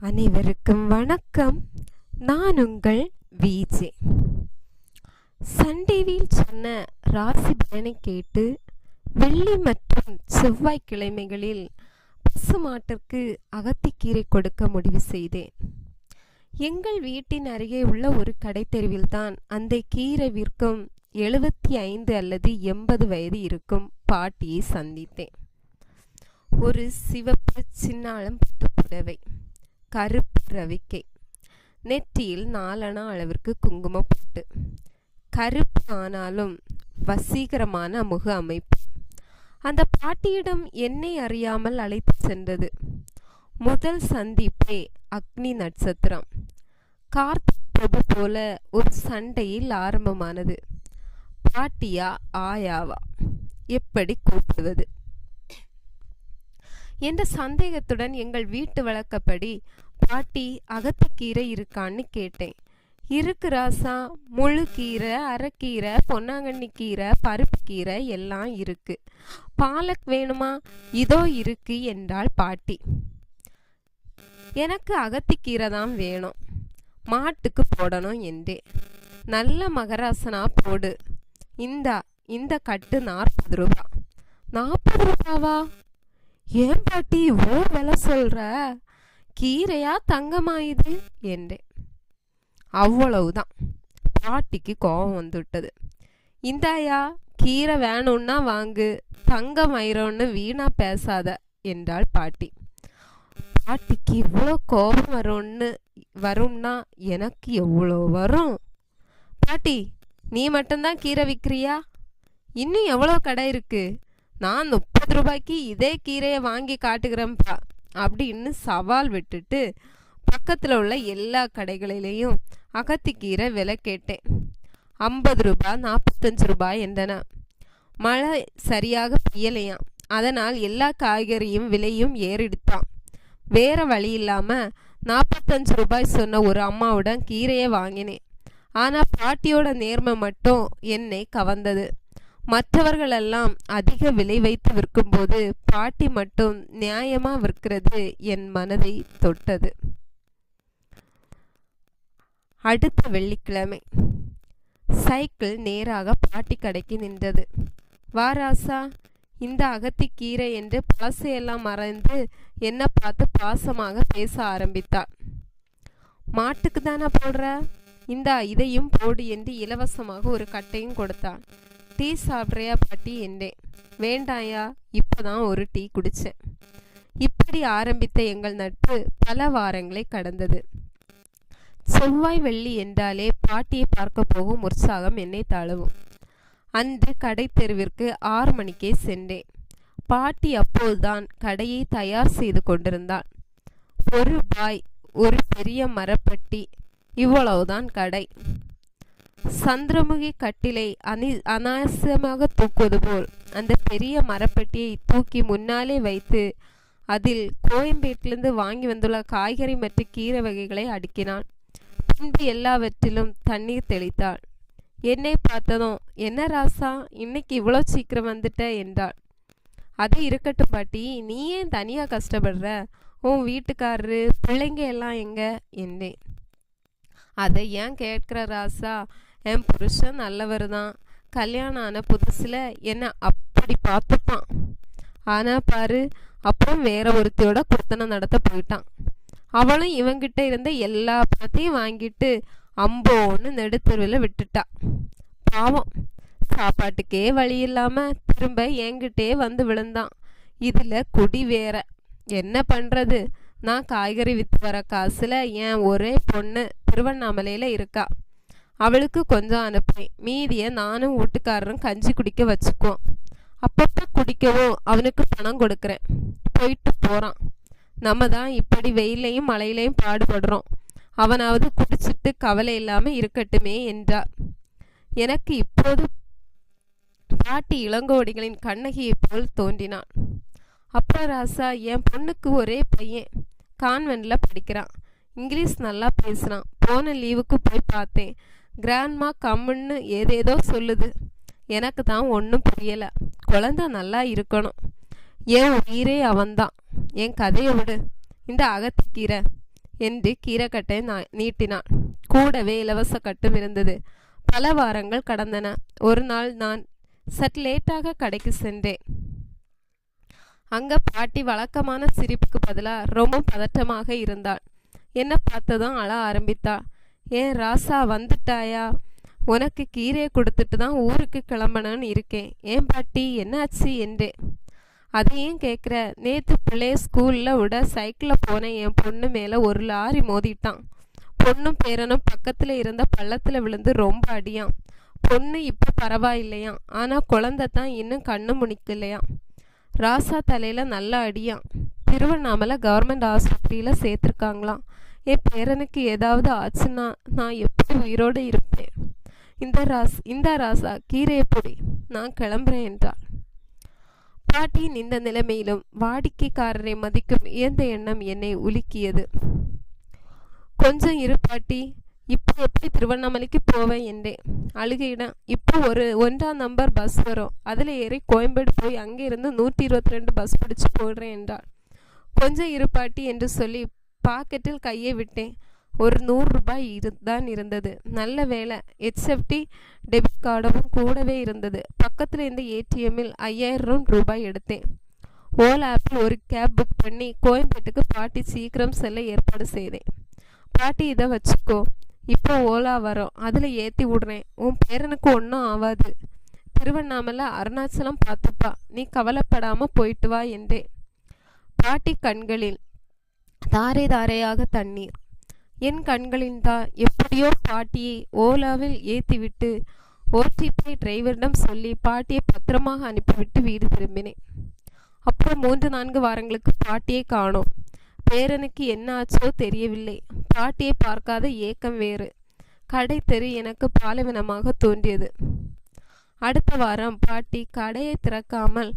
அனைவருக்கும் வணக்கம். நான் உங்கள் விஜே. சண்டேவில் சொன்ன ராசி பலனை கேட்டு வெள்ளி மற்றும் செவ்வாய்க்கிழமைகளில் பசுமாட்டிற்கு அகத்திக்கீரை கொடுக்க முடிவு செய்தேன். எங்கள் வீட்டின் அருகே உள்ள ஒரு கடை தெருவில்தான் அந்த கீரை விற்கும் 75 அல்லது 80 வயது இருக்கும் பாட்டியை சந்தித்தேன். ஒரு சிவப்பு சின்னாளம் பட்டு புடவை, கருப்பு ரவிக்கை, நெற்றியில் 4 அணா அளவிற்கு குங்குமம் போட்டு, கருப்பு ஆனாலும் வசீகரமான முக அமைப்பு. அந்த பாட்டியிடம் என்னை அறியாமல் அழைத்து சென்றது. முதல் சந்திப்பே அக்னி நட்சத்திரம். கார்த்திக் பிரபு போல ஒரு சண்டையில் ஆரம்பமானது. பாட்டியா ஆயாவா, எப்படி கூப்பிடுவது என்ற சந்தேகத்துடன் எங்கள் வீட்டு வழக்கப்படி பாட்டி அகத்திக்கீரை இருக்கான்னு கேட்டேன். இருக்கு ராசா, முழு கீரை, அரைக்கீரை, பொன்னாங்கண்ணி கீரை, பருப்பு கீரை எல்லாம் இருக்கு. பாலக் வேணுமா? இதோ இருக்கு என்றாள் பாட்டி. எனக்கு அகத்திக்கீரை தான் வேணும், மாட்டுக்கு போடணும் என்றே. நல்ல மகராசனா போடு. இந்த கட்டு 40 ரூபா. 40 ரூபாவா? ஏன் பாட்டி இவ்வளோ விலை சொல்ற? கீரையா தங்கமாயுது என்றேன். அவ்வளவுதான். பாட்டிக்கு கோபம் வந்துவிட்டது. இந்தாயா, கீரை வேணும்னா வாங்கு, தங்கம் ஆயிரம்னு வீணா பேசாத என்றாள் பாட்டி. பாட்டிக்கு இவ்வளோ கோபம் வரும்னா எனக்கு எவ்வளோ வரும்? பாட்டி, நீ மட்டும்தான் கீரை விற்கிறியா? இன்னும் எவ்வளோ கடை இருக்கு? நான் 30 ரூபாய்க்கு இதே கீரையை வாங்கி காட்டுகிறேன்ப்பா அப்படின்னு சவால் விட்டுட்டு பக்கத்தில் உள்ள எல்லா கடைகளிலையும் அகத்திக்கீரை விலை கேட்டேன். 50 ரூபாய், 45 ரூபாய் என்றன. மழை சரியாக பெய்யலையாம். அதனால் எல்லா காய்கறியும் விலையும் ஏறிடுத்தான். வேற வழி இல்லாமல் 45 ரூபாய் சொன்ன ஒரு அம்மாவுடன் கீரையை வாங்கினேன். ஆனால் பாட்டியோட நேர்மை மட்டும் என்னை கவர்ந்தது. மற்றவர்களெல்லாம் அதிக விலை வைத்து விற்கும்போது பாட்டி மட்டும் நியாயமா விற்கிறது என் மனதை தொட்டது. அடுத்த வெள்ளிக்கிழமை சைக்கிள் நேராக பாட்டி கடைக்கு நின்றது. வாராசா, இந்த அகத்திக்கீரை என்று பழசையெல்லாம் மறந்து என்ன பார்த்து பாசமாக பேச ஆரம்பித்தாள். மாட்டுக்கு தானே போடுற? இதையும் போடு என்று இலவசமாக ஒரு கட்டையும் கொடுத்தாள். டீ சாப்பிட்றியா பாட்டி என்றேன். வேண்டாயா, இப்போதான் ஒரு டீ குடித்தேன். இப்படி ஆரம்பித்த எங்கள் நட்பு பல வாரங்களை கடந்தது. செவ்வாய் வெள்ளி என்றாலே பாட்டியை பார்க்க போகும் உற்சாகம் என்னை தழுவும். அன்று கடை தெருவிற்கு 6 மணிக்கே சென்றேன். பாட்டி அப்போதுதான் கடையை தயார் செய்து கொண்டிருந்தாள். ஒரு பாய், ஒரு பெரிய மரப்பட்டி, இவ்வளவுதான் கடை. சந்திரமுகி கட்டிலை அனாவசியமாக தூக்குவது போல் அந்த பெரிய மரப்பட்டியை தூக்கி முன்னாலே வைத்து அதில் கோயம்பேட்டிலிருந்து வாங்கி வந்துள்ள காய்கறி மற்றும் கீரை வகைகளை அடுக்கினாள். பின்பு எல்லாவற்றிலும் தண்ணீர் தெளித்தாள். என்னை பார்த்ததும், என்ன ராசா, இன்னைக்கு இவ்வளோ சீக்கிரம் வந்துட்ட என்றாள். அது இருக்கட்டும் பாட்டி, நீ ஏன் தனியாக கஷ்டப்படுற? உன் வீட்டுக்காரரு பிள்ளைங்க எல்லாம் எங்க என்றேன். அதை ஏன் கேட்குற ராசா, என் புருஷன் நல்லவர் தான். கல்யாணம் ஆன புதுசில் என்னை அப்படி பார்த்துப்பான். ஆனால் பாரு, அப்புறம் வேற ஒருத்தியோட குடுத்தனை நடத்த போயிட்டான். அவளும் இவங்கிட்ட இருந்த எல்லா பணத்தையும் வாங்கிட்டு அம்போன்னு நெடுத்தெருவில் விட்டுட்டா. பாவம், சாப்பாட்டுக்கே வழி இல்லாமல் திரும்ப என்கிட்டே வந்து விழுந்தான். இதில் குடி வேற. என்ன பண்ணுறது? நான் காய்கறி விற்று வர காசில் என் ஒரே பொண்ணு திருவண்ணாமலையில் இருக்கா. அவளுக்கு கொஞ்சம் அனுப்புறேன். மீதியை நானும் வீட்டுக்காரரும் கஞ்சி குடிக்க வச்சுக்குவோம். அப்பப்போ குடிக்கவும் அவனுக்கு பணம் கொடுக்குறேன். போயிட்டு போகிறான். நம்ம தான் இப்படி வெயிலையும் மழையிலையும் பாடுபடுறோம். அவனாவது குடிச்சிட்டு கவலை இல்லாமல் இருக்கட்டுமே என்றார். எனக்கு இப்போது பாட்டி இளங்கோடிகளின் கண்ணகியை போல் தோன்றினான். அப்புறம் ராசா, என் பொண்ணுக்கு ஒரே பையன், கான்வென்ட்டில் படிக்கிறான். இங்கிலீஷ் நல்லா பேசுகிறான். போன லீவுக்கு போய் பார்த்தேன். கிராண்ட்மா கம்முன்னு ஏதேதோ சொல்லுது. எனக்கு தான் ஒன்றும் புரியலை. குழந்தை நல்லா இருக்கணும். என் உயிரே அவன்தான். என் கதையை விடு. இந்த அகத்திக்கீரை என்று கீரைக்கட்டை நீட்டினான். கூடவே இலவச கட்டும் இருந்தது. பல வாரங்கள் கடந்தன. ஒரு நாள் நான் சற்று லேட்டாக கடைக்கு சென்றேன். அங்க பாட்டி வழக்கமான சிரிப்புக்கு பதிலாக ரொம்ப பதட்டமாக இருந்தாள். என்ன பார்த்ததும் அழ ஆரம்பித்தாள். ஏன் ராசா, வந்துட்டாயா? உனக்கு கீரையை கொடுத்துட்டு தான் ஊருக்கு கிளம்பணும்னு இருக்கேன். ஏன் பாட்டி, என்னாச்சு என்றேன். அதை ஏன் கேட்குற? நேற்று பிள்ளைய ஸ்கூலில் விட சைக்கிளில் போன என் பொண்ணு மேலே ஒரு லாரி மோதிட்டான். பொண்ணும் பேரனும் பக்கத்தில் இருந்த பள்ளத்தில் விழுந்து ரொம்ப அடியான். பொண்ணு இப்போ பரவாயில்லையாம், ஆனால் குழந்தை தான் இன்னும் கண்ணு முழிக்கலையாம். ராசா தலையில் நல்லா அடியான். திருவண்ணாமலை கவர்மெண்ட் ஆஸ்பத்திரியில் சேர்த்துருக்காங்களாம். என் பேரனுக்கு ஏதாவது ஆச்சுன்னா நான் எப்படி உயிரோடு இருப்பேன்? இந்த ராசா, கீரையை பொடி, நான் கிளம்புறேன் என்றாள். பாட்டியின் இந்த நிலைமையிலும் வாடிக்கைக்காரரை மதிக்கும் இயந்த எண்ணம் என்னை உலுக்கியது. கொஞ்சம் இரு பாட்டி, இப்போ எப்படி திருவண்ணாமலைக்கு போவேன் என்றேன் அழுகையிடம். இப்போ 1ஆம் நம்பர் பஸ் வரும், அதில் ஏறி கோயம்பேடு போய் அங்கே இருந்து 122 பஸ் பிடிச்சு போடுறேன் என்றாள். கொஞ்சம் இரு பாட்டி என்று சொல்லி பாக்கெட்டில் கையை விட்டேன். ஒரு 100 ரூபாய் தான் இருந்தது. நல்ல வேலை, HFT டெபிட் கார்டும் கூடவே இருந்தது. பக்கத்தில் இருந்த ATMில் 5000 ரூபாய் எடுத்தேன். ஓலா ஆப்பில் ஒரு கேப் புக் பண்ணி கோயம்பேட்டுக்கு பாட்டி சீக்கிரம் செல்ல ஏற்பாடு செய்தேன். பாட்டி, இதை வச்சுக்கோ, இப்போ ஓலா வரும், அதில் ஏற்றி விடுறேன். உன் பேரனுக்கு ஒன்றும் ஆகாது. திருவண்ணாமலை அருணாச்சலம் பார்த்துப்பா, நீ கவலைப்படாமல் போயிட்டு வா என்றேன். பாட்டி கண்களில் தாரை தாரையாக தண்ணீர். என் கண்களின் எப்படியோ பாட்டியை ஓலாவில் ஏற்றிவிட்டு OTP டிரைவரிடம் சொல்லி பாட்டியை பத்திரமாக அனுப்பிவிட்டு வீடு திரும்பினேன். அப்புறம் 3-4 வாரங்களுக்கு பாட்டியை காணோம். பேரனுக்கு என்ன ஆச்சோ தெரியவில்லை. பாட்டியை பார்க்காத ஏக்கம் வேறு. கடை தெரு எனக்கு பாலைவனமாக தோன்றியது. அடுத்த வாரம் பாட்டி கடையை திறக்காமல்